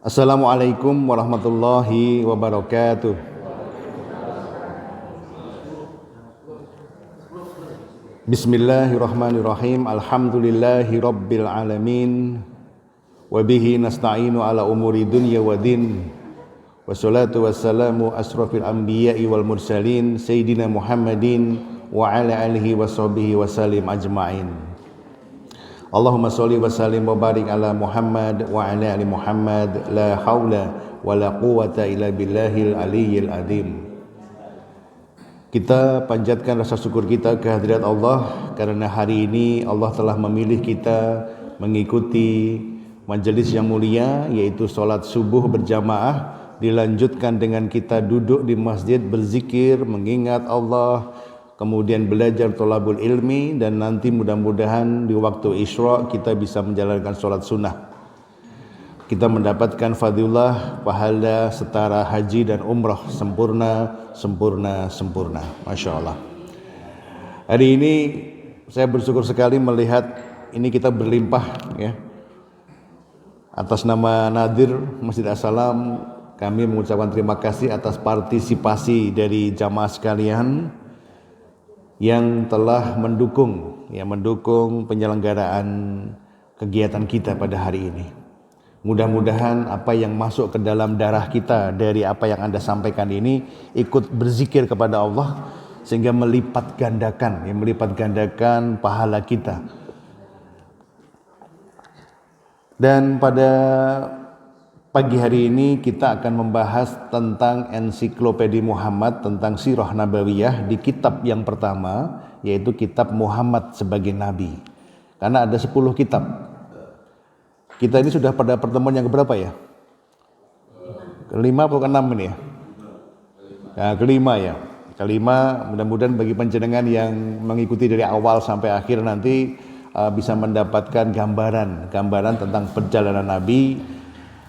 Assalamualaikum warahmatullahi wabarakatuh. Bismillahirrahmanirrahim. Alhamdulillahi rabbil alamin. Wabihi nasta'inu ala umuri dunya wa din. Wassalatu wassalamu asrafil anbiya'i wal mursalin Sayyidina Muhammadin wa ala alihi wa sahbihi wa salim ajma'in. Allahumma sholli wa sallim wa barik ala Muhammad wa ala ali Muhammad. La haula wa la quwata illa billahil aliyyil azim. Kita panjatkan rasa syukur kita ke hadirat Allah karena hari ini Allah telah memilih kita mengikuti majelis yang mulia, yaitu sholat subuh berjamaah, dilanjutkan dengan kita duduk di masjid berzikir, mengingat Allah, kemudian belajar thalabul ilmi, dan nanti mudah-mudahan di waktu Isra kita bisa menjalankan sholat sunnah. Kita mendapatkan fadilah pahala setara haji dan umrah, sempurna. Masya Allah. Hari ini saya bersyukur sekali melihat ini kita berlimpah ya. Atas nama Nadir Masjid As-Salam, kami mengucapkan terima kasih atas partisipasi dari jamaah sekalian yang telah mendukung penyelenggaraan kegiatan kita pada hari ini. Mudah-mudahan apa yang masuk ke dalam darah kita dari apa yang Anda sampaikan ini ikut berzikir kepada Allah sehingga melipat gandakan pahala kita. Dan pada pagi hari ini kita akan membahas tentang ensiklopedia Muhammad, tentang sirah nabawiyah di kitab yang pertama, yaitu kitab Muhammad sebagai Nabi. Karena ada 10 kitab. Kita ini sudah pada pertemuan yang keberapa ya? Kelima atau keenam ini ya? Ya, kelima ya. Kelima, mudah-mudahan bagi panjenengan yang mengikuti dari awal sampai akhir nanti bisa mendapatkan gambaran tentang perjalanan Nabi.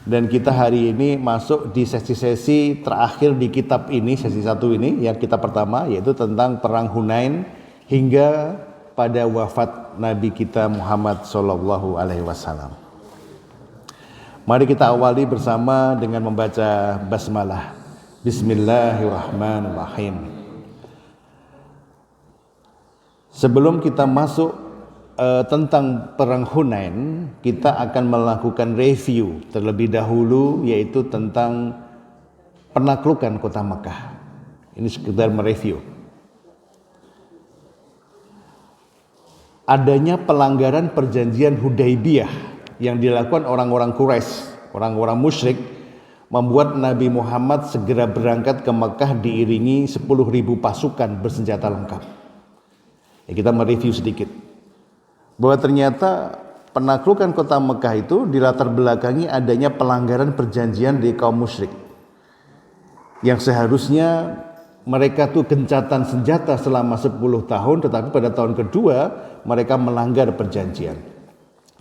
Dan kita hari ini masuk di sesi-sesi terakhir di kitab ini, sesi 1 ini, yang kitab pertama, yaitu tentang perang Hunain hingga pada wafat Nabi kita Muhammad sallallahu alaihi wasallam. Mari kita awali bersama dengan membaca basmalah. Bismillahirrahmanirrahim. Sebelum kita masuk tentang perang Hunain, kita akan melakukan review terlebih dahulu, yaitu tentang penaklukan kota Mekah. Ini sekedar mereview. Adanya pelanggaran perjanjian Hudaybiyah yang dilakukan orang-orang Quraisy, orang-orang musyrik, membuat Nabi Muhammad segera berangkat ke Mekah diiringi 10.000 pasukan bersenjata lengkap. Ya, kita mereview sedikit bahwa ternyata penaklukan kota Mekah itu dilatar belakangi adanya pelanggaran perjanjian di kaum musyrik yang seharusnya mereka tuh gencatan senjata selama 10 tahun, tetapi pada tahun kedua mereka melanggar perjanjian,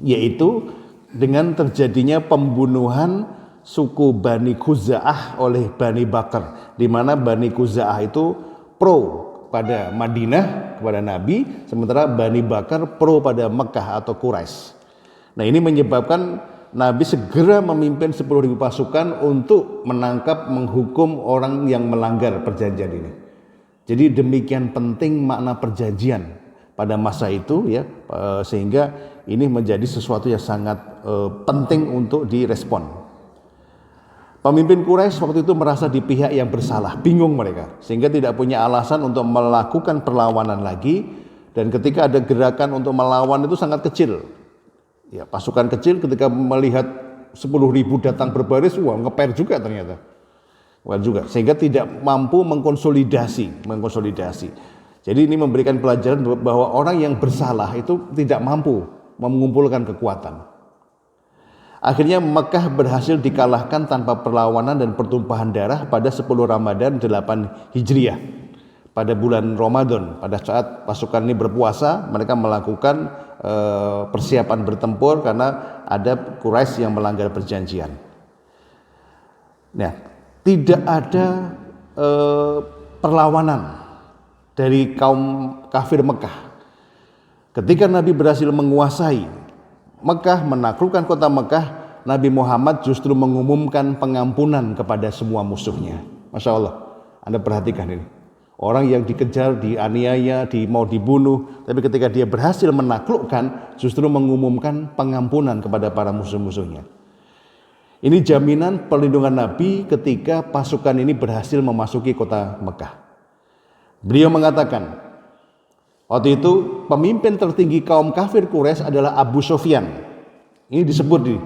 yaitu dengan terjadinya pembunuhan suku Bani Khuza'ah oleh Bani Bakar, di mana Bani Khuza'ah itu pro pada Madinah kepada Nabi, sementara Bani Bakar pro pada Mekah atau Quraisy. Nah, ini menyebabkan Nabi segera memimpin 10.000 pasukan untuk menangkap, menghukum orang yang melanggar perjanjian ini. Jadi demikian penting makna perjanjian pada masa itu ya, sehingga ini menjadi sesuatu yang sangat penting untuk direspon. Pemimpin Quraisy waktu itu merasa di pihak yang bersalah, bingung mereka, sehingga tidak punya alasan untuk melakukan perlawanan lagi, dan ketika ada gerakan untuk melawan itu sangat kecil. Ya, pasukan kecil ketika melihat 10.000 datang berbaris, wah ngeper juga ternyata. Wah juga, sehingga tidak mampu mengkonsolidasi. Jadi ini memberikan pelajaran bahwa orang yang bersalah itu tidak mampu mengumpulkan kekuatan. Akhirnya Mekah berhasil dikalahkan tanpa perlawanan dan pertumpahan darah pada 10 Ramadan 8 Hijriah. Pada bulan Ramadan, pada saat pasukan ini berpuasa, mereka melakukan persiapan bertempur karena ada Quraisy yang melanggar perjanjian. Nah, tidak ada perlawanan dari kaum kafir Mekah. Ketika Nabi berhasil menguasai Mekah, menaklukkan kota Mekah, Nabi Muhammad justru mengumumkan pengampunan kepada semua musuhnya. Masya Allah, Anda perhatikan ini. Orang yang dikejar, dianiaya, mau dibunuh, tapi ketika dia berhasil menaklukkan, justru mengumumkan pengampunan kepada para musuh-musuhnya. Ini jaminan perlindungan Nabi ketika pasukan ini berhasil memasuki kota Mekah. Beliau mengatakan, waktu itu pemimpin tertinggi kaum kafir Quraisy adalah Abu Sufyan. Ini disebut nih,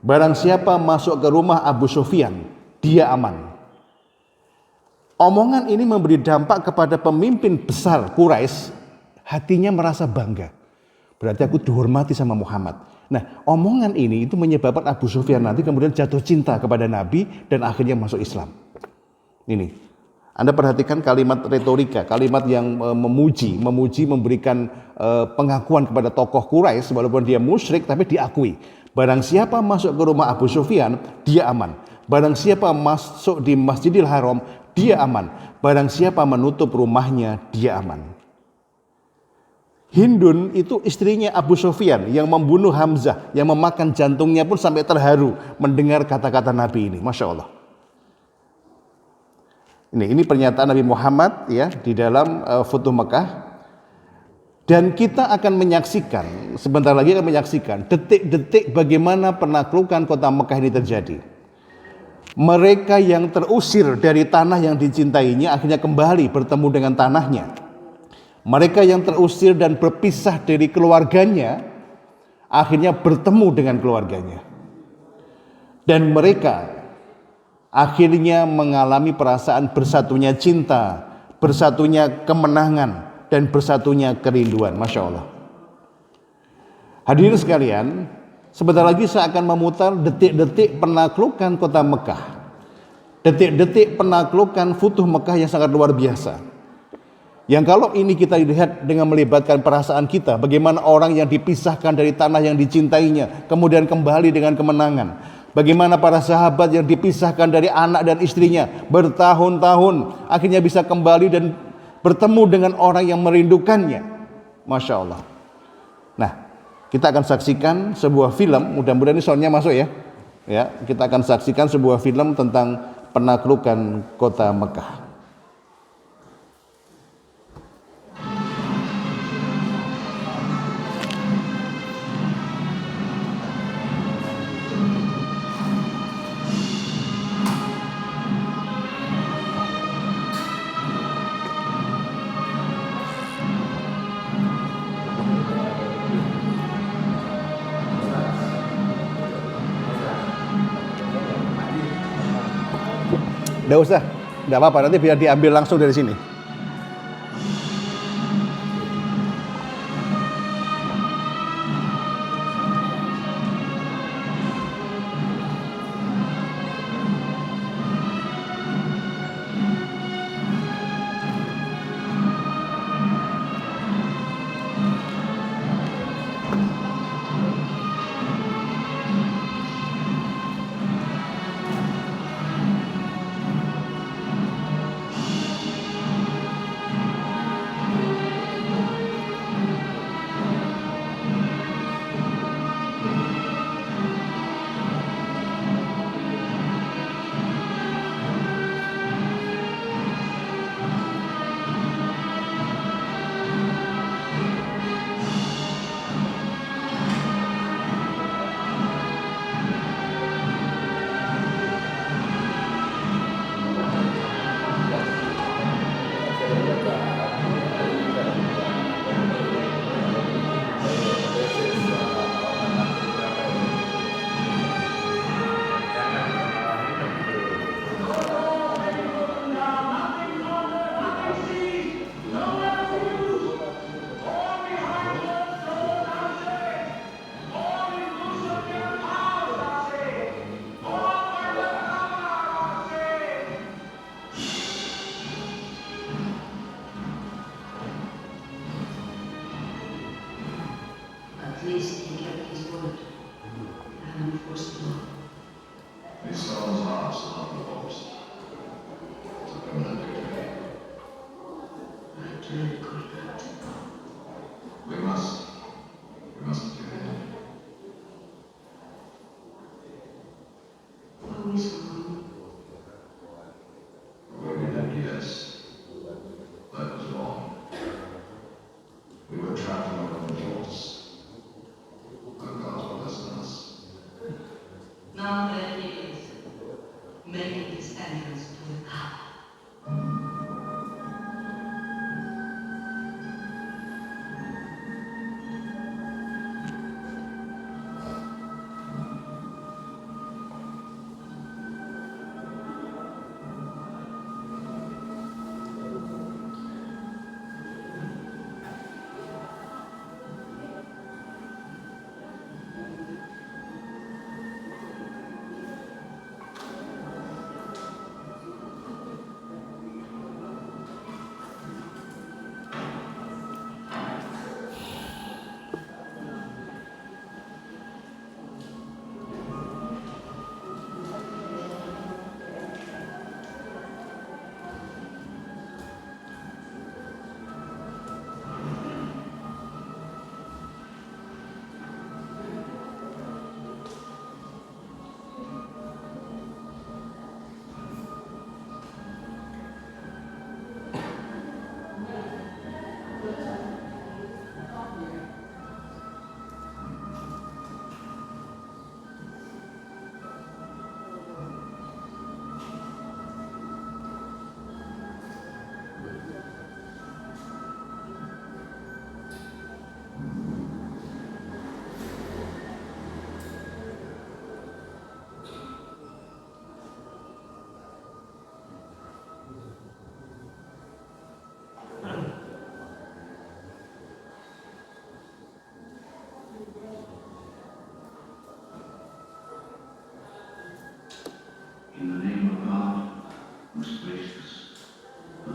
barang siapa masuk ke rumah Abu Sufyan, dia aman. Omongan ini memberi dampak kepada pemimpin besar Quraisy, hatinya merasa bangga. Berarti aku dihormati sama Muhammad. Nah, omongan ini itu menyebabkan Abu Sufyan nanti kemudian jatuh cinta kepada Nabi dan akhirnya masuk Islam. Ini, Anda perhatikan kalimat retorika, kalimat yang memuji, memberikan pengakuan kepada tokoh Quraisy walaupun dia musyrik tapi diakui. Barang siapa masuk ke rumah Abu Sufyan, dia aman. Barang siapa masuk di Masjidil Haram, dia aman. Barang siapa menutup rumahnya, dia aman. Hindun itu istrinya Abu Sufyan yang membunuh Hamzah, yang memakan jantungnya pun sampai terharu mendengar kata-kata Nabi ini. Masya Allah. Ini pernyataan Nabi Muhammad ya di dalam Futuh Mekah. Dan kita akan menyaksikan, sebentar lagi akan menyaksikan detik-detik bagaimana penaklukan kota Mekah ini terjadi. Mereka yang terusir dari tanah yang dicintainya akhirnya kembali bertemu dengan tanahnya. Mereka yang terusir dan berpisah dari keluarganya akhirnya bertemu dengan keluarganya. Dan mereka akhirnya mengalami perasaan bersatunya cinta, bersatunya kemenangan, dan bersatunya kerinduan. Masya Allah. Hadirin sekalian, sebentar lagi saya akan memutar detik-detik penaklukan kota Mekah. Detik-detik penaklukan Futuh Mekah yang sangat luar biasa. Yang kalau ini kita lihat dengan melibatkan perasaan kita, bagaimana orang yang dipisahkan dari tanah yang dicintainya, kemudian kembali dengan kemenangan. Bagaimana para sahabat yang dipisahkan dari anak dan istrinya bertahun-tahun, akhirnya bisa kembali dan bertemu dengan orang yang merindukannya. Masya Allah. Nah, kita akan saksikan sebuah film, mudah-mudahan ini soundnya masuk ya. Ya, kita akan saksikan sebuah film tentang penaklukan kota Mekah. Nggak usah, nggak apa-apa, nanti biar diambil langsung dari sini.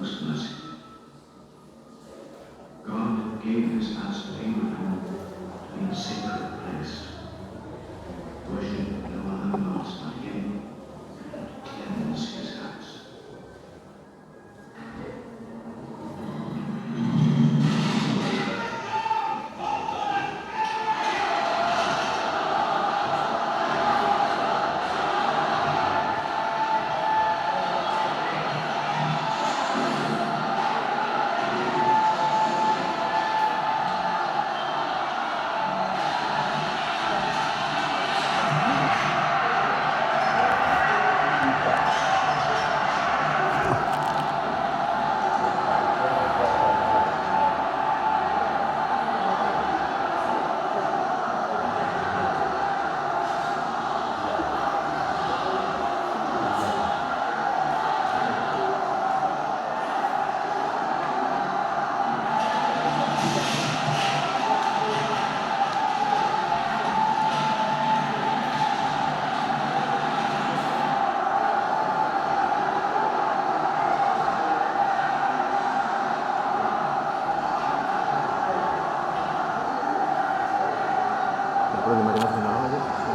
most blessed. God gave his master Abraham to be a sacred place. Worship no other gods but him, and cleanse his house.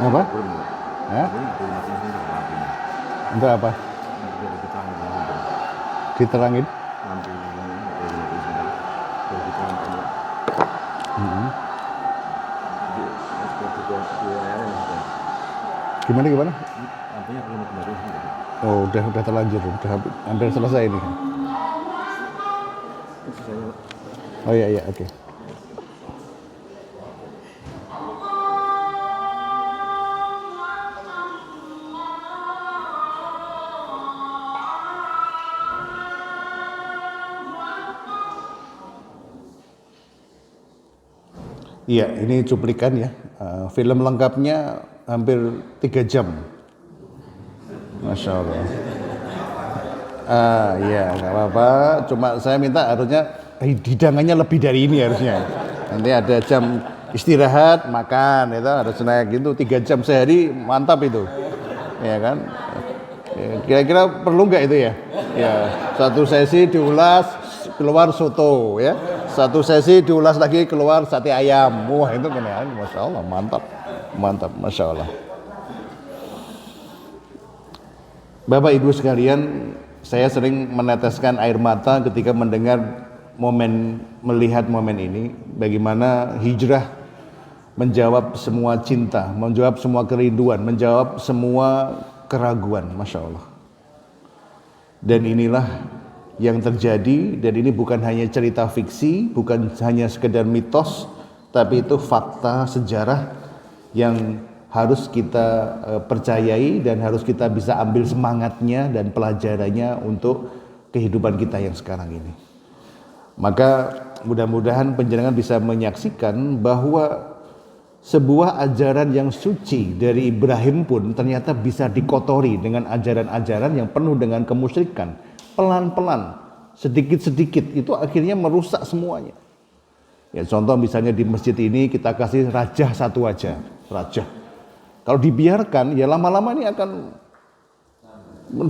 Apa? Ya? Untuk apa? Diterangin. Gimana? Oh, udah terlanjur, udah hampir selesai ini. Oh iya, oke. Iya, ini cuplikan ya. Film lengkapnya hampir 3 jam. Masya Allah. Iya, nggak apa-apa. Cuma saya minta harusnya hidangannya lebih dari ini harusnya. Nanti ada jam istirahat, makan, itu harus naik gitu. 3 jam sehari mantap itu, ya kan? Kira-kira perlu nggak itu ya? Ya, satu sesi diulas keluar soto, ya. Satu sesi diulas lagi keluar sate ayam. Wah, itu kena, masya Allah, mantap, masya Allah. Bapak Ibu sekalian, saya sering meneteskan air mata ketika melihat momen ini, bagaimana hijrah menjawab semua cinta, menjawab semua kerinduan, menjawab semua keraguan, masya Allah. Dan inilah yang terjadi, dan ini bukan hanya cerita fiksi, bukan hanya sekedar mitos, tapi itu fakta sejarah yang harus kita percayai dan harus kita bisa ambil semangatnya dan pelajarannya untuk kehidupan kita yang sekarang ini. Maka mudah-mudahan panjenengan bisa menyaksikan bahwa sebuah ajaran yang suci dari Ibrahim pun ternyata bisa dikotori dengan ajaran-ajaran yang penuh dengan kemusyrikan. Pelan-pelan, sedikit-sedikit itu akhirnya merusak semuanya. Ya, contoh misalnya di masjid ini kita kasih rajah satu aja, rajah. Kalau dibiarkan ya lama-lama ini akan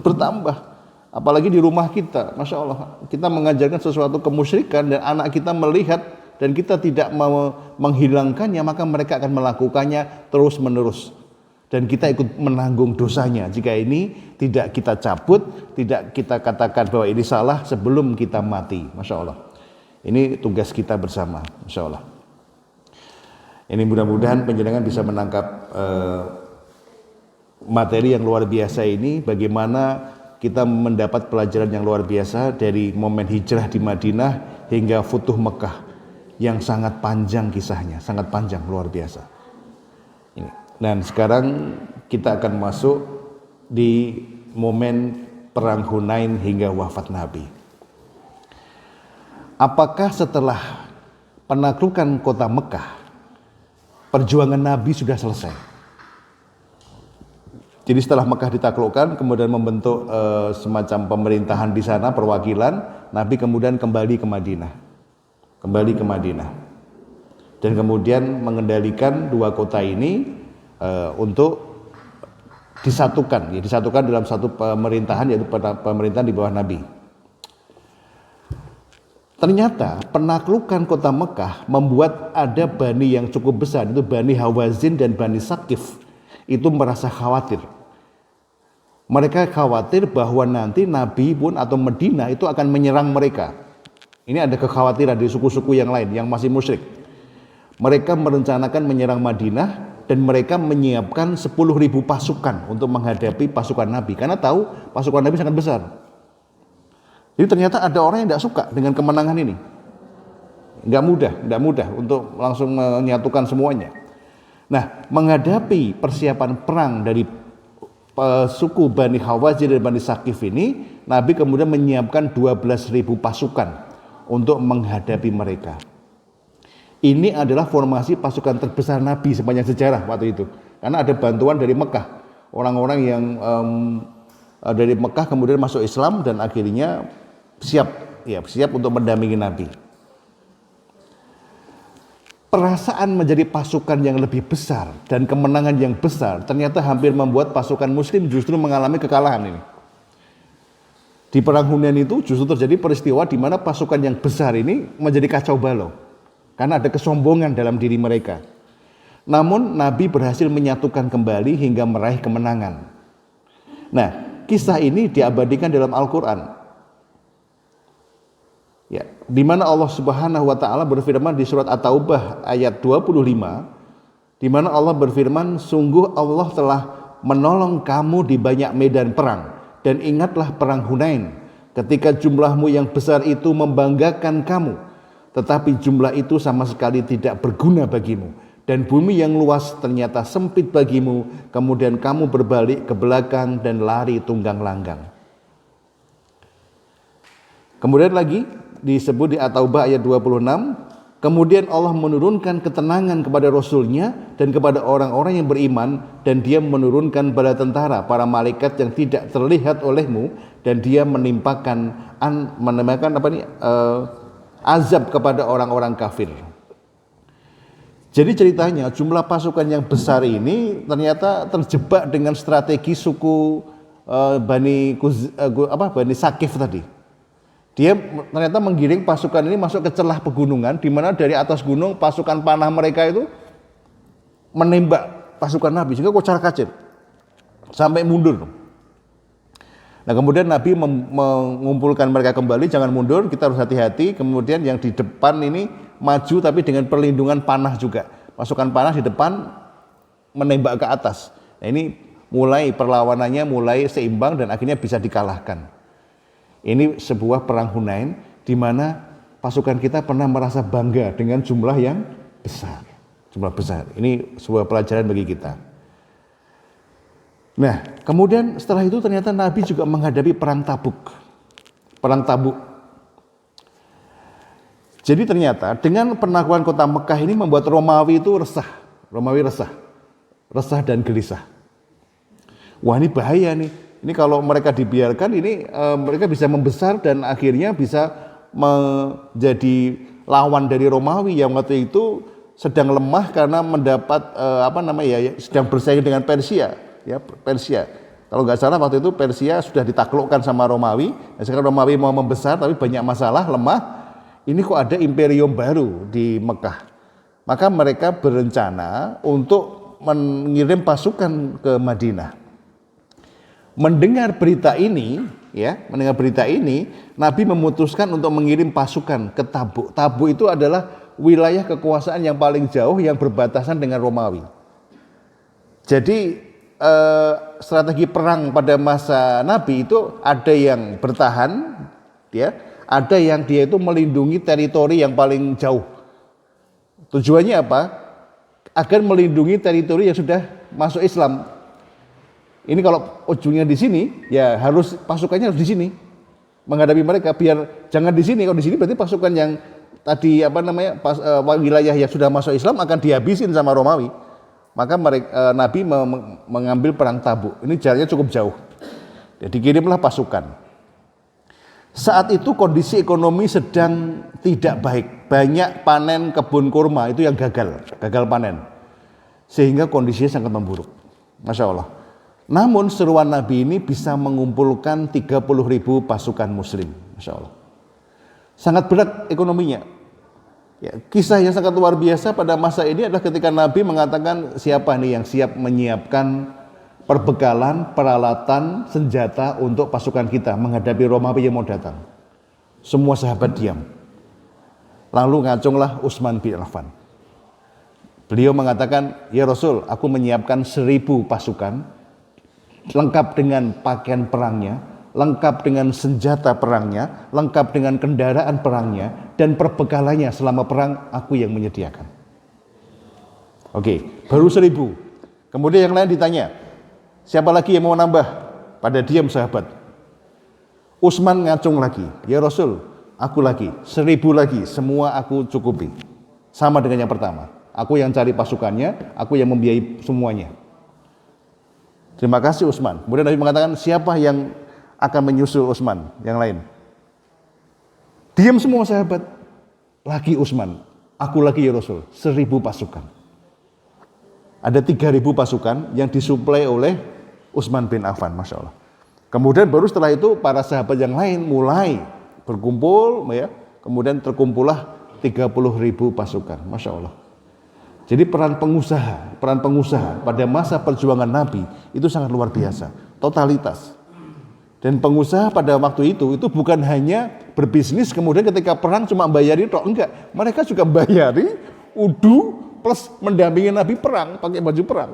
bertambah. Apalagi di rumah kita, masya Allah, kita mengajarkan sesuatu kemusyrikan dan anak kita melihat dan kita tidak mau menghilangkannya, maka mereka akan melakukannya terus-menerus. Dan kita ikut menanggung dosanya jika ini tidak kita cabut, tidak kita katakan bahwa ini salah sebelum kita mati. Masya Allah. Ini tugas kita bersama. Masya Allah. Ini mudah-mudahan panjenengan bisa menangkap materi yang luar biasa ini. Bagaimana kita mendapat pelajaran yang luar biasa dari momen hijrah di Madinah hingga Futuh Mekah. Yang sangat panjang kisahnya, sangat panjang, luar biasa. Ini. Dan sekarang kita akan masuk di momen perang Hunain hingga wafat Nabi. Apakah setelah penaklukan kota Mekah, perjuangan Nabi sudah selesai? Jadi setelah Mekah ditaklukkan, kemudian membentuk semacam pemerintahan di sana, perwakilan, Nabi kemudian kembali ke Madinah. Dan kemudian mengendalikan 2 kota ini untuk disatukan dalam satu pemerintahan, yaitu pemerintahan di bawah Nabi. Ternyata penaklukan kota Mekah membuat ada Bani yang cukup besar, itu Bani Hawazin dan Bani Sakif, itu merasa khawatir. Mereka khawatir bahwa nanti Nabi pun atau Madinah itu akan menyerang mereka. Ini ada kekhawatiran dari suku-suku yang lain yang masih musyrik. Mereka merencanakan menyerang Madinah dan mereka menyiapkan 10.000 pasukan untuk menghadapi pasukan Nabi karena tahu pasukan Nabi sangat besar. Jadi ternyata ada orang yang tidak suka dengan kemenangan ini. Nggak mudah untuk langsung menyatukan semuanya. Nah, menghadapi persiapan perang dari suku Bani Hawazin dan Bani Sakif ini, Nabi kemudian menyiapkan 12.000 pasukan untuk menghadapi mereka. Ini adalah formasi pasukan terbesar Nabi sepanjang sejarah waktu itu. Karena ada bantuan dari Mekah. Orang-orang yang dari Mekah kemudian masuk Islam dan akhirnya siap untuk mendampingi Nabi. Perasaan menjadi pasukan yang lebih besar dan kemenangan yang besar ternyata hampir membuat pasukan Muslim justru mengalami kekalahan ini. Di perang Hunain itu justru terjadi peristiwa di mana pasukan yang besar ini menjadi kacau balau karena ada kesombongan dalam diri mereka. Namun Nabi berhasil menyatukan kembali hingga meraih kemenangan. Nah, kisah ini diabadikan dalam Al-Quran. Ya, di mana Allah Subhanahu wa taala berfirman di surat At-Taubah ayat 25, di mana Allah berfirman, sungguh Allah telah menolong kamu di banyak medan perang, dan ingatlah perang Hunain ketika jumlahmu yang besar itu membanggakan kamu, tetapi jumlah itu sama sekali tidak berguna bagimu, dan bumi yang luas ternyata sempit bagimu, kemudian kamu berbalik ke belakang dan lari tunggang langgang. Kemudian lagi disebut di At-Taubah ayat 26, kemudian Allah menurunkan ketenangan kepada Rasul-Nya dan kepada orang-orang yang beriman, dan Dia menurunkan bala tentara, para malaikat yang tidak terlihat olehmu, dan Dia menimpakan azab kepada orang-orang kafir. Jadi ceritanya jumlah pasukan yang besar ini ternyata terjebak dengan strategi suku Bani Sakif tadi. Dia ternyata menggiring pasukan ini masuk ke celah pegunungan, di mana dari atas gunung pasukan panah mereka itu menembak pasukan Nabi sehingga kocar-kacir sampai mundur. Nah, kemudian Nabi mengumpulkan mereka kembali, jangan mundur, kita harus hati-hati. Kemudian yang di depan ini maju tapi dengan perlindungan panah juga. Pasukan panah di depan menembak ke atas. Nah, ini mulai perlawanannya mulai seimbang dan akhirnya bisa dikalahkan. Ini sebuah perang Hunain di mana pasukan kita pernah merasa bangga dengan jumlah yang besar. Jumlah besar. Ini sebuah pelajaran bagi kita. Nah, kemudian setelah itu ternyata Nabi juga menghadapi perang Tabuk. Perang Tabuk. Jadi ternyata dengan penaklukan kota Mekah ini membuat Romawi itu resah. Romawi resah dan gelisah. Wah, ini bahaya nih. Ini kalau mereka dibiarkan ini mereka bisa membesar dan akhirnya bisa menjadi lawan dari Romawi yang waktu itu sedang lemah karena mendapat sedang bersaing dengan Persia. Ya, Persia. Kalau nggak salah waktu itu Persia sudah ditaklukkan sama Romawi. Nah, sekarang Romawi mau membesar tapi banyak masalah, lemah. Ini kok ada imperium baru di Mekah. Maka mereka berencana untuk mengirim pasukan ke Madinah. Mendengar berita ini, Nabi memutuskan untuk mengirim pasukan ke Tabuk. Tabuk itu adalah wilayah kekuasaan yang paling jauh yang berbatasan dengan Romawi. Jadi strategi perang pada masa Nabi itu ada yang bertahan, ada yang dia itu melindungi teritori yang paling jauh. Tujuannya apa? Agar melindungi teritori yang sudah masuk Islam. Ini kalau ujungnya di sini, ya harus pasukannya harus di sini menghadapi mereka. Biar jangan di sini. Kalau di sini berarti pasukan yang tadi wilayah yang sudah masuk Islam akan dihabisin sama Romawi. Maka Nabi mengambil perang Tabuk. Ini jaraknya cukup jauh. Jadi kirimlah pasukan. Saat itu kondisi ekonomi sedang tidak baik. Banyak panen kebun kurma itu yang gagal panen. Sehingga kondisinya sangat memburuk. Masya Allah. Namun seruan Nabi ini bisa mengumpulkan 30.000 pasukan muslim. Masya Allah. sangat berat ekonominya. Ya, kisah yang sangat luar biasa pada masa ini adalah ketika Nabi mengatakan siapa nih yang siap menyiapkan perbekalan, peralatan, senjata untuk pasukan kita menghadapi Romawi yang mau datang. Semua sahabat diam. Lalu ngacunglah Utsman bin Affan. Beliau mengatakan, ya Rasul, aku menyiapkan 1000 pasukan, lengkap dengan pakaian perangnya, lengkap dengan senjata perangnya, lengkap dengan kendaraan perangnya, dan perbekalannya selama perang aku yang menyediakan. Oke, baru 1000. Kemudian yang lain ditanya, siapa lagi yang mau nambah? Pada diam sahabat. Utsman ngacung lagi, ya Rasul, aku lagi, 1000 lagi, semua aku cukupi. Sama dengan yang pertama, aku yang cari pasukannya, aku yang membiayai semuanya. Terima kasih Utsman. Kemudian Nabi mengatakan, siapa yang akan menyusul Utsman? Yang lain. Diam semua sahabat. Lagi Utsman, aku lagi ya Rasul, 1000 pasukan. Ada 3000 pasukan yang disuplai oleh Utsman bin Affan, Masya Allah. Kemudian baru setelah itu para sahabat yang lain mulai berkumpul, ya. Kemudian terkumpullah 30.000 pasukan, Masya Allah. Jadi peran pengusaha pada masa perjuangan Nabi itu sangat luar biasa, totalitas. Dan pengusaha pada waktu itu bukan hanya berbisnis kemudian ketika perang cuma bayari tok, enggak. Mereka juga bayari udu plus mendampingi Nabi perang, pakai baju perang.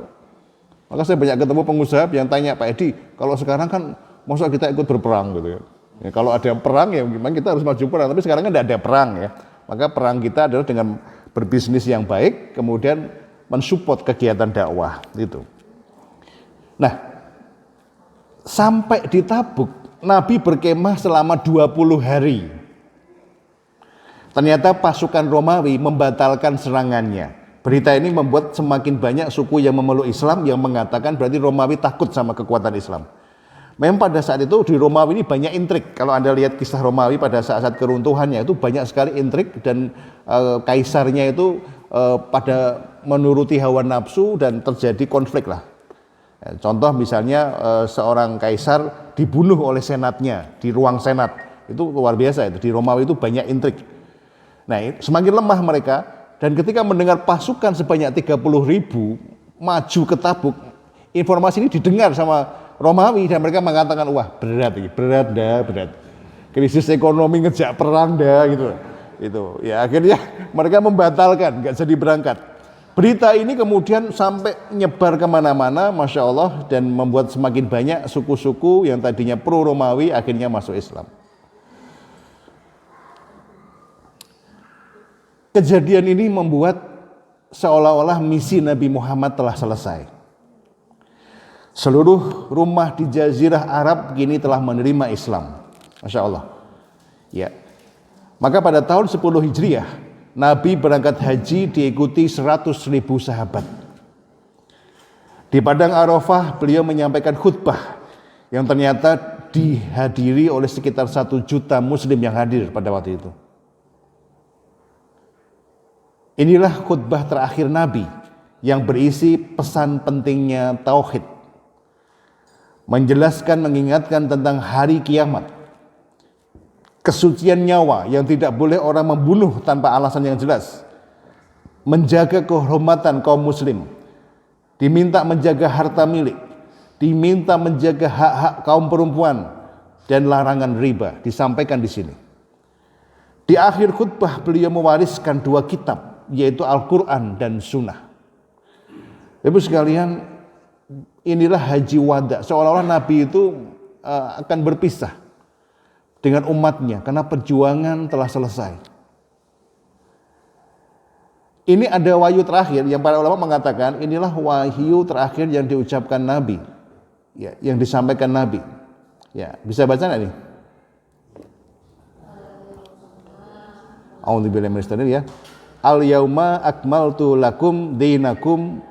Maka saya banyak ketemu pengusaha yang tanya, Pak Edi, kalau sekarang kan masa kita ikut berperang gitu ya. Ya kalau ada perang ya gimana kita harus maju perang, tapi sekarang kan tidak ada perang ya. Maka perang kita adalah dengan berbisnis yang baik, kemudian mensupport kegiatan dakwah itu. Nah, sampai di Tabuk, Nabi berkemah selama 20 hari. Ternyata pasukan Romawi membatalkan serangannya. Berita ini membuat semakin banyak suku yang memeluk Islam yang mengatakan berarti Romawi takut sama kekuatan Islam. Memang pada saat itu di Romawi ini banyak intrik. Kalau Anda lihat kisah Romawi pada saat-saat keruntuhannya itu banyak sekali intrik dan kaisarnya itu pada menuruti hawa nafsu dan terjadi konflik lah. Contoh misalnya seorang kaisar dibunuh oleh senatnya di ruang senat. Itu luar biasa itu. Di Romawi itu banyak intrik. Nah, semakin lemah mereka dan ketika mendengar pasukan sebanyak 30.000 maju ke Tabuk, informasi ini didengar sama Romawi dan mereka mengatakan, wah berat. Krisis ekonomi ngejak perang dah gitu. Itu ya akhirnya mereka membatalkan, nggak jadi berangkat. Berita ini kemudian sampai nyebar kemana-mana, Masya Allah, dan membuat semakin banyak suku-suku yang tadinya pro Romawi akhirnya masuk Islam. Kejadian ini membuat seolah-olah misi Nabi Muhammad telah selesai. Seluruh rumah di Jazirah Arab kini telah menerima Islam. Masya Allah. Ya. Maka pada tahun 10 Hijriah, Nabi berangkat haji diikuti 100.000 sahabat. Di Padang Arafah, beliau menyampaikan khutbah yang ternyata dihadiri oleh sekitar 1 juta muslim yang hadir pada waktu itu. Inilah khutbah terakhir Nabi yang berisi pesan pentingnya tauhid, menjelaskan, mengingatkan tentang hari kiamat, kesucian nyawa yang tidak boleh orang membunuh tanpa alasan yang jelas, menjaga kehormatan kaum muslim, diminta menjaga harta milik, diminta menjaga hak-hak kaum perempuan, dan larangan riba disampaikan di sini. Di akhir khutbah beliau mewariskan 2 kitab, yaitu Al-Quran dan Sunnah. Ibu sekalian, inilah haji wada, seolah-olah Nabi itu akan berpisah dengan umatnya karena perjuangan telah selesai. Ini ada wahyu terakhir yang para ulama mengatakan inilah wahyu terakhir yang diucapkan Nabi, ya, yang disampaikan Nabi. Ya, bisa baca nggak nih? A'udzubillahi minasyaitonir ya. Al-yauma akmaltu lakum dinakum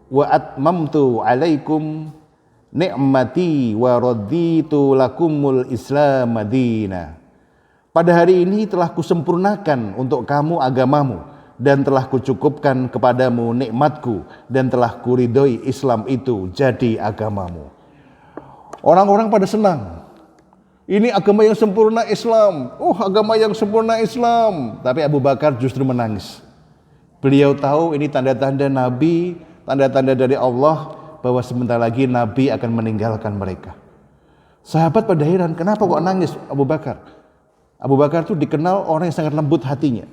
wa atmamtu alaikum ni'mati wa raditu lakumul Islam madina. Pada hari ini telah kusempurnakan untuk kamu agamamu dan telah kucukupkan kepadamu nikmatku dan telah kuridhoi Islam itu jadi agamamu. Orang-orang pada senang. Ini agama yang sempurna Islam. Oh, agama yang sempurna Islam. Tapi Abu Bakar justru menangis. Beliau tahu ini tanda-tanda Nabi, tanda-tanda dari Allah bahwa sebentar lagi Nabi akan meninggalkan mereka. Sahabat pada heran, kenapa kok nangis Abu Bakar? Abu Bakar itu dikenal orang yang sangat lembut hatinya.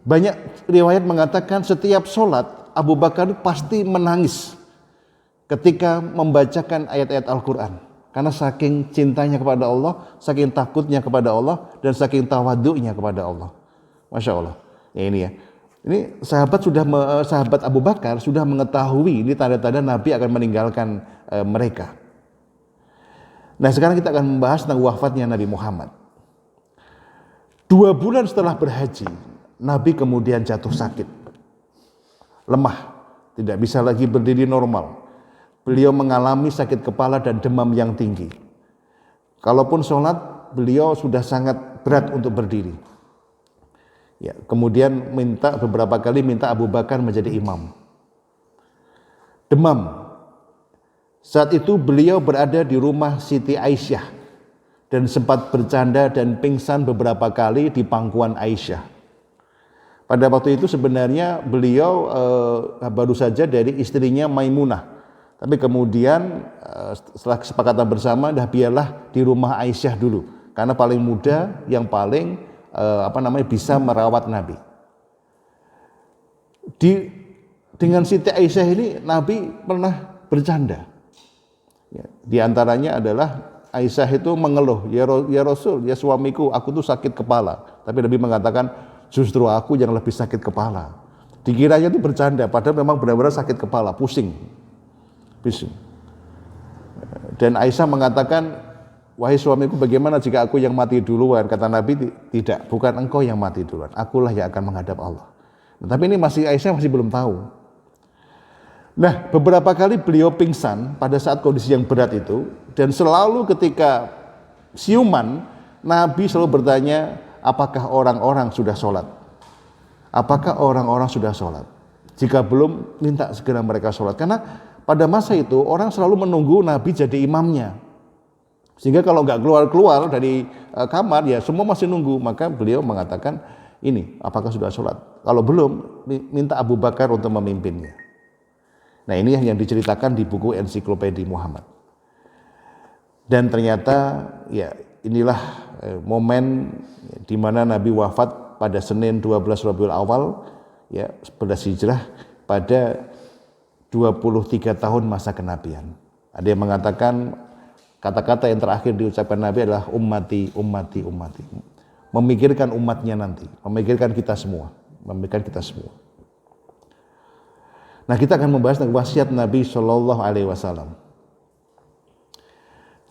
Banyak riwayat mengatakan setiap sholat Abu Bakar itu pasti menangis ketika membacakan ayat-ayat Al-Quran. Karena saking cintanya kepada Allah, saking takutnya kepada Allah, dan saking tawaduknya kepada Allah. Masya Allah. Ya ini ya. Ini sahabat Abu Bakar sudah mengetahui ini tanda-tanda Nabi akan meninggalkan mereka. Nah sekarang kita akan membahas tentang wafatnya Nabi Muhammad. 2 bulan setelah berhaji, Nabi kemudian jatuh sakit. Lemah, tidak bisa lagi berdiri normal. Beliau mengalami sakit kepala dan demam yang tinggi. Kalaupun sholat, beliau sudah sangat berat untuk berdiri. Ya, kemudian beberapa kali minta Abu Bakar menjadi imam. Demam. Saat itu beliau berada di rumah Siti Aisyah dan sempat bercanda dan pingsan beberapa kali di pangkuan Aisyah. Pada waktu itu sebenarnya beliau baru saja dari istrinya Maimunah. Tapi kemudian setelah kesepakatan bersama, biarlah di rumah Aisyah dulu, karena paling muda, yang paling bisa merawat Nabi. Dengan Siti Aisyah ini Nabi pernah bercanda. Ya, di antaranya adalah Aisyah itu mengeluh, ya Rasul, ya suamiku, aku tuh sakit kepala. Tapi Nabi mengatakan, justru aku yang lebih sakit kepala. Dikiranya itu bercanda, padahal memang benar-benar sakit kepala, pusing. Dan Aisyah mengatakan, wahai suamiku, bagaimana jika aku yang mati duluan? Kata Nabi, tidak, bukan engkau yang mati duluan, akulah yang akan menghadap Allah. Tapi ini Aisyah masih belum tahu. Nah, beberapa kali beliau pingsan pada saat kondisi yang berat itu, dan selalu ketika siuman, Nabi selalu bertanya, apakah orang-orang sudah sholat? Apakah orang-orang sudah sholat? Jika belum, minta segera mereka sholat. Karena pada masa itu orang selalu menunggu Nabi jadi imamnya. Sehingga kalau nggak keluar dari kamar, ya semua masih nunggu. Maka beliau mengatakan, ini apakah sudah sholat? Kalau belum, minta Abu Bakar untuk memimpinnya. Nah ini yang diceritakan di buku Ensiklopedia Muhammad. Dan ternyata ya inilah momen di mana Nabi wafat pada Senin 12 Rabiul Awal ya 11 Hijrah pada 23 tahun masa kenabian. Ada yang mengatakan kata-kata yang terakhir diucapkan Nabi adalah ummati, ummati, ummati. Memikirkan umatnya nanti, memikirkan kita semua, Nah, kita akan membahas tentang wasiat Nabi Shallallahu Alaihi Wasallam.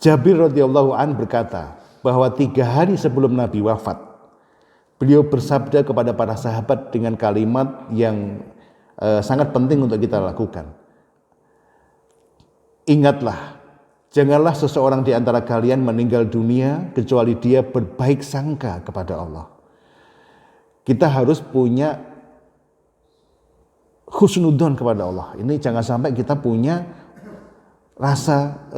Jabir radhiyallahu an berkata bahwa 3 hari sebelum Nabi wafat, beliau bersabda kepada para sahabat dengan kalimat yang sangat penting untuk kita lakukan. Ingatlah, janganlah seseorang di antara kalian meninggal dunia kecuali dia berbaik sangka kepada Allah. Kita harus punya husnudzon kepada Allah. Ini jangan sampai kita punya rasa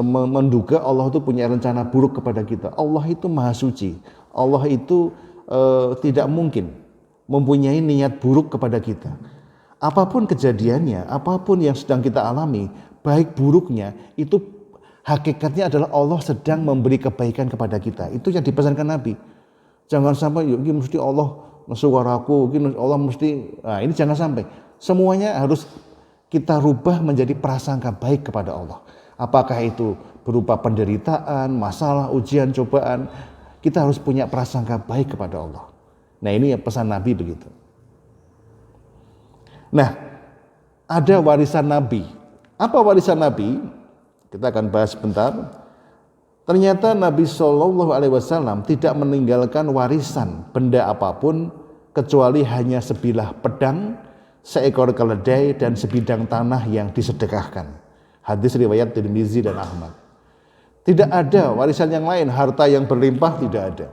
menduga Allah itu punya rencana buruk kepada kita. Allah itu maha suci. Allah itu tidak mungkin mempunyai niat buruk kepada kita. Apapun kejadiannya, apapun yang sedang kita alami, baik buruknya, itu hakikatnya adalah Allah sedang memberi kebaikan kepada kita. Itu yang dipesankan Nabi. Jangan sampai ini mesti Allah ngesuaraku, ini Allah mesti, nah ini jangan sampai. Semuanya harus kita rubah menjadi prasangka baik kepada Allah. Apakah itu berupa penderitaan, masalah, ujian, cobaan, kita harus punya prasangka baik kepada Allah. Nah ini pesan Nabi begitu. Nah, ada warisan Nabi. Apa warisan Nabi? Kita akan bahas sebentar. Ternyata Nabi Shallallahu Alaihi Wasallam tidak meninggalkan warisan benda apapun kecuali hanya sebilah pedang, seekor keledai dan sebidang tanah yang disedekahkan. Hadis riwayat Tirmizi dan Ahmad. Tidak ada warisan yang lain, harta yang berlimpah tidak ada.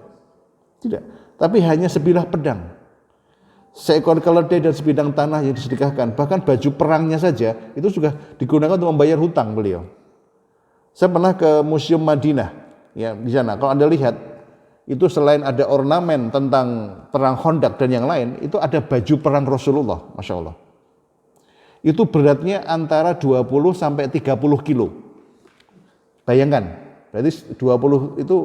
Tidak. Tapi hanya sebilah pedang, seekor keledai dan sebidang tanah yang disedekahkan. Bahkan baju perangnya saja itu juga digunakan untuk membayar hutang beliau. Saya pernah ke Museum Madinah. ya di sana. Kalau Anda lihat, itu selain ada ornamen tentang perang Khandaq dan yang lain, itu ada baju perang Rasulullah, Masya Allah. Itu beratnya antara 20 sampai 30 kilo. Bayangkan, berarti 20 itu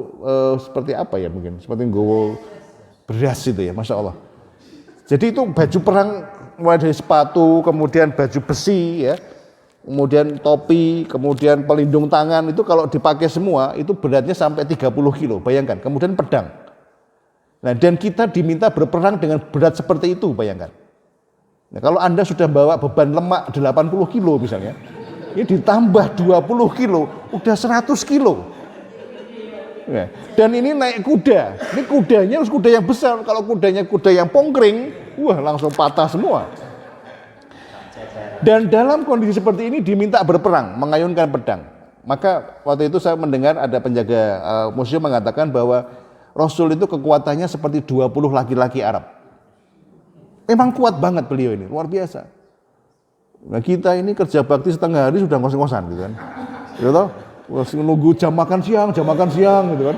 seperti apa ya mungkin? Seperti nggowo beras itu ya, Masya Allah. Jadi itu baju perang, mulai dari sepatu, kemudian baju besi ya, kemudian topi, kemudian pelindung tangan, itu kalau dipakai semua itu beratnya sampai 30 kilo, bayangkan. Kemudian pedang. Nah, dan kita diminta berperang dengan berat seperti itu, bayangkan. Nah, kalau Anda sudah bawa beban lemak 80 kilo misalnya, ini ditambah 20 kilo, udah 100 kilo. Nah, dan ini naik kuda, ini kudanya harus kuda yang besar, kalau kudanya kuda yang pongkring, wah langsung patah semua. Dan dalam kondisi seperti ini diminta berperang, mengayunkan pedang. Maka waktu itu saya mendengar ada penjaga museum mengatakan bahwa Rasul itu kekuatannya seperti 20 laki-laki Arab. Memang kuat banget beliau ini, luar biasa. Nah kita ini kerja bakti setengah hari sudah ngos-ngosan gitu kan. Ya toh, nunggu jam makan siang gitu kan.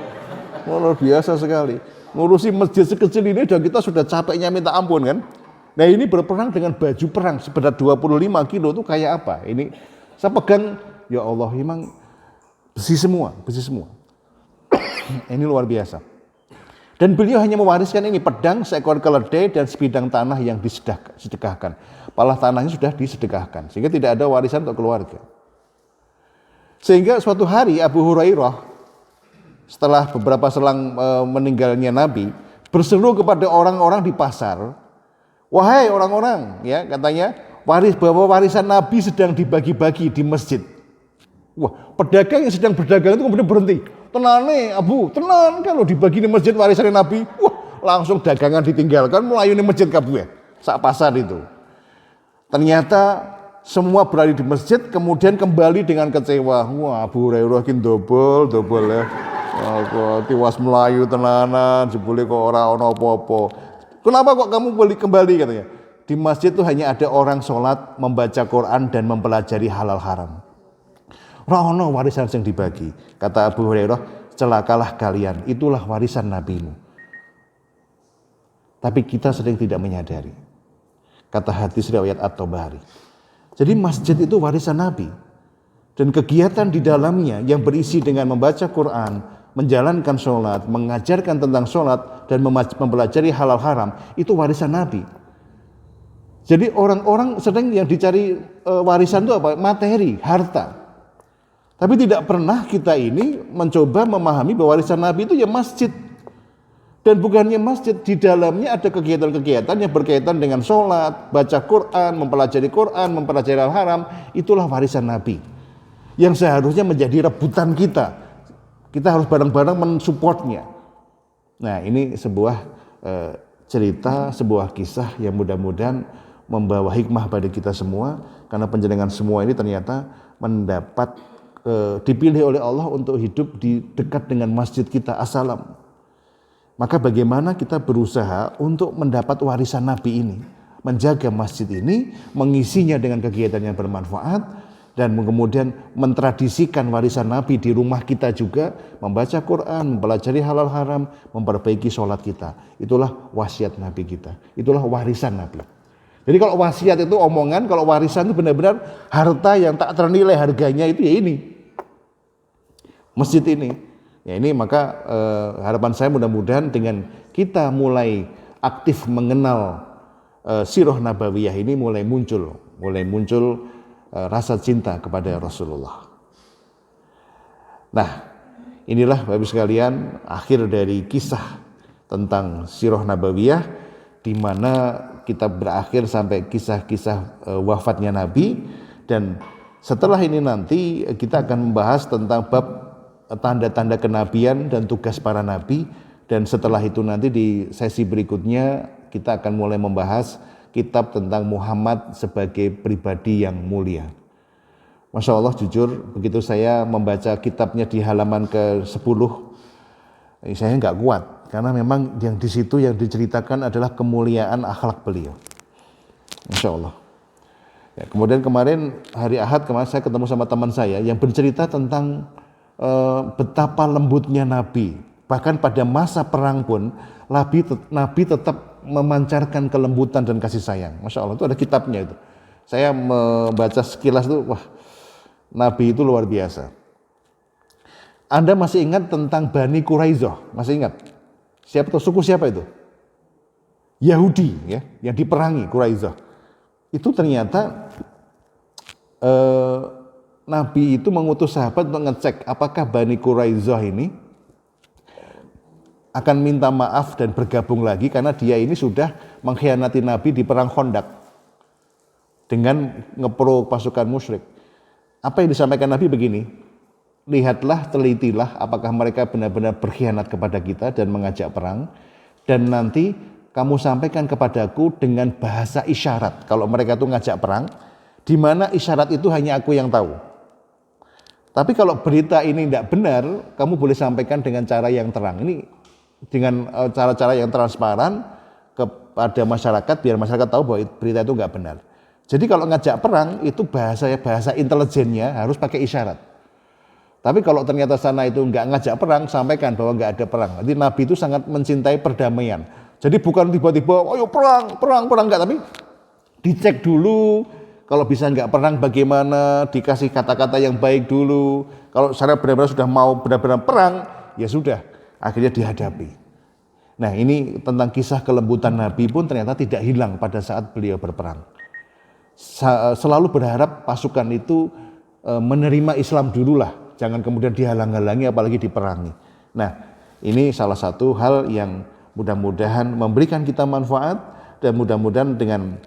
Luar biasa sekali. Ngurusi masjid sekecil ini dan kita sudah capeknya minta ampun kan. Nah ini berperang dengan baju perang seberat 25 kilo itu kayak apa? Ini saya pegang, ya Allah memang besi semua. Ini luar biasa. Dan beliau hanya mewariskan ini, pedang, seekor keledai dan sebidang tanah yang disedekahkan. Palah tanahnya sudah disedekahkan, sehingga tidak ada warisan untuk keluarga. Sehingga suatu hari Abu Hurairah, setelah beberapa selang meninggalnya Nabi, berseru kepada orang-orang di pasar, wahai orang-orang, ya katanya, bahwa warisan Nabi sedang dibagi-bagi di masjid. Wah, pedagang yang sedang berdagang itu kemudian berhenti. Tenan nih Abu, tenan kalau dibagi di masjid warisan Nabi. Wah, langsung dagangan ditinggalkan, melayani masjid kabeh. Sak pasar itu. Ternyata semua berada di masjid, kemudian kembali dengan kecewa. Wah, Abu Hurairah kin dobel ya. Tiwas melayu tenanan, jebule kok ora ono apa-apa. Kenapa kok kamu kembali katanya? Di masjid itu hanya ada orang sholat, membaca Quran dan mempelajari halal haram. Rono warisan yang dibagi. Kata Abu Hurairah, celakalah kalian, itulah warisan Nabimu. Tapi kita sering tidak menyadari. Kata hadis riwayat At-Tabari. Jadi masjid itu warisan Nabi. Dan kegiatan di dalamnya yang berisi dengan membaca Quran, menjalankan sholat, mengajarkan tentang sholat, dan mempelajari halal haram, itu warisan Nabi. Jadi orang-orang sering yang dicari warisan itu apa? Materi, harta. Tapi tidak pernah kita ini mencoba memahami bahwa warisan Nabi itu ya masjid. Dan bukannya masjid, di dalamnya ada kegiatan-kegiatan yang berkaitan dengan sholat, baca Quran, mempelajari hal haram. Itulah warisan Nabi. Yang seharusnya menjadi rebutan kita. Kita harus bareng-bareng mensupportnya. Nah ini sebuah cerita, sebuah kisah yang mudah-mudahan membawa hikmah pada kita semua. Karena panjenengan semua ini ternyata mendapat dipilih oleh Allah untuk hidup di dekat dengan masjid kita, assalam. Maka bagaimana kita berusaha untuk mendapat warisan Nabi ini, menjaga masjid ini, mengisinya dengan kegiatan yang bermanfaat, dan kemudian mentradisikan warisan Nabi di rumah kita juga, membaca Quran, mempelajari halal haram, memperbaiki sholat kita. Itulah wasiat Nabi kita, itulah warisan Nabi. Jadi kalau wasiat itu omongan, kalau warisan itu benar-benar harta yang tak ternilai harganya itu ya ini. Masjid ini. Ya ini maka harapan saya mudah-mudahan dengan kita mulai aktif mengenal sirah nabawiyah ini mulai muncul rasa cinta kepada Rasulullah. Nah, inilah Bapak Ibu sekalian akhir dari kisah tentang sirah nabawiyah di mana kita berakhir sampai kisah-kisah wafatnya Nabi, dan setelah ini nanti kita akan membahas tentang bab tanda-tanda kenabian dan tugas para nabi, dan setelah itu nanti di sesi berikutnya kita akan mulai membahas kitab tentang Muhammad sebagai pribadi yang mulia. Masya Allah, jujur begitu saya membaca kitabnya di halaman ke-10, saya nggak kuat karena memang yang di situ yang diceritakan adalah kemuliaan akhlak beliau. Masya Allah. Ya, kemudian kemarin hari Ahad saya ketemu sama teman saya yang bercerita tentang betapa lembutnya Nabi. Bahkan pada masa perang pun Nabi tetap memancarkan kelembutan dan kasih sayang. Masya Allah, itu ada kitabnya itu. Saya membaca sekilas itu, wah, Nabi itu luar biasa. Anda masih ingat tentang Bani Quraizoh? Masih ingat? Siapa itu? Suku siapa itu? Yahudi, ya, yang diperangi Quraizoh. Itu ternyata Nabi itu mengutus sahabat untuk ngecek apakah Bani Quraizoh ini akan minta maaf dan bergabung lagi, karena dia ini sudah mengkhianati Nabi di perang Khandaq dengan ngepro pasukan musyrik. Apa yang disampaikan Nabi begini, lihatlah, telitilah apakah mereka benar-benar berkhianat kepada kita dan mengajak perang, dan nanti kamu sampaikan kepadaku dengan bahasa isyarat kalau mereka itu ngajak perang, di mana isyarat itu hanya aku yang tahu. Tapi kalau berita ini tidak benar, kamu boleh sampaikan dengan cara yang terang. Ini dengan cara-cara yang transparan kepada masyarakat, biar masyarakat tahu bahwa berita itu nggak benar. Jadi kalau ngajak perang itu bahasa intelijennya harus pakai isyarat. Tapi kalau ternyata sana itu nggak ngajak perang, sampaikan bahwa nggak ada perang. Jadi Nabi itu sangat mencintai perdamaian. Jadi bukan tiba-tiba, ayo perang nggak, tapi dicek dulu. Kalau bisa nggak perang bagaimana, dikasih kata-kata yang baik dulu. Kalau saya benar-benar sudah mau benar-benar perang, ya sudah, akhirnya dihadapi. Nah, ini tentang kisah kelembutan Nabi pun ternyata tidak hilang pada saat beliau berperang. Selalu berharap pasukan itu menerima Islam dululah, jangan kemudian dihalang-halangi apalagi diperangi. Nah, ini salah satu hal yang mudah-mudahan memberikan kita manfaat, dan mudah-mudahan dengan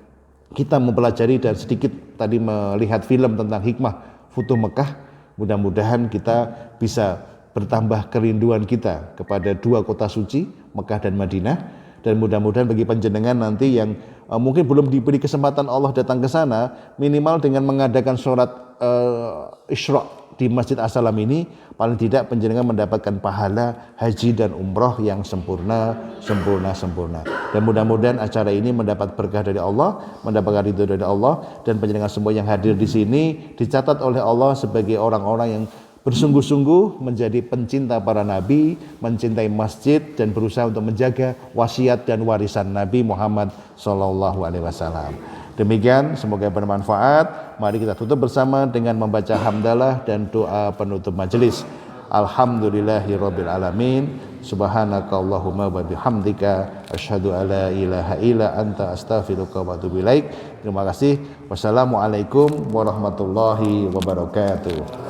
kita mempelajari dan sedikit tadi melihat film tentang hikmah Futuh Mekah, mudah-mudahan kita bisa bertambah kerinduan kita kepada dua kota suci, Mekah dan Madinah. Dan mudah-mudahan bagi panjenengan nanti yang mungkin belum diberi kesempatan Allah datang ke sana, minimal dengan mengadakan sholat Isra di Masjid As-Salam ini, paling tidak panjenengan mendapatkan pahala haji dan umroh yang sempurna. Dan mudah-mudahan acara ini mendapat berkah dari Allah, mendapatkan ridho dari Allah, dan panjenengan semua yang hadir di sini dicatat oleh Allah sebagai orang-orang yang bersungguh-sungguh menjadi pencinta para nabi, mencintai masjid, dan berusaha untuk menjaga wasiat dan warisan Nabi Muhammad SAW. Demikian, semoga bermanfaat. Mari kita tutup bersama dengan membaca hamdalah dan doa penutup majelis. Alhamdulillahirabbil alamin. Subhanakallahumma wa bihamdika asyhadu alla ilaha illa anta astaghfiruka wa atubu ilaik. Terima kasih. Wassalamualaikum warahmatullahi wabarakatuh.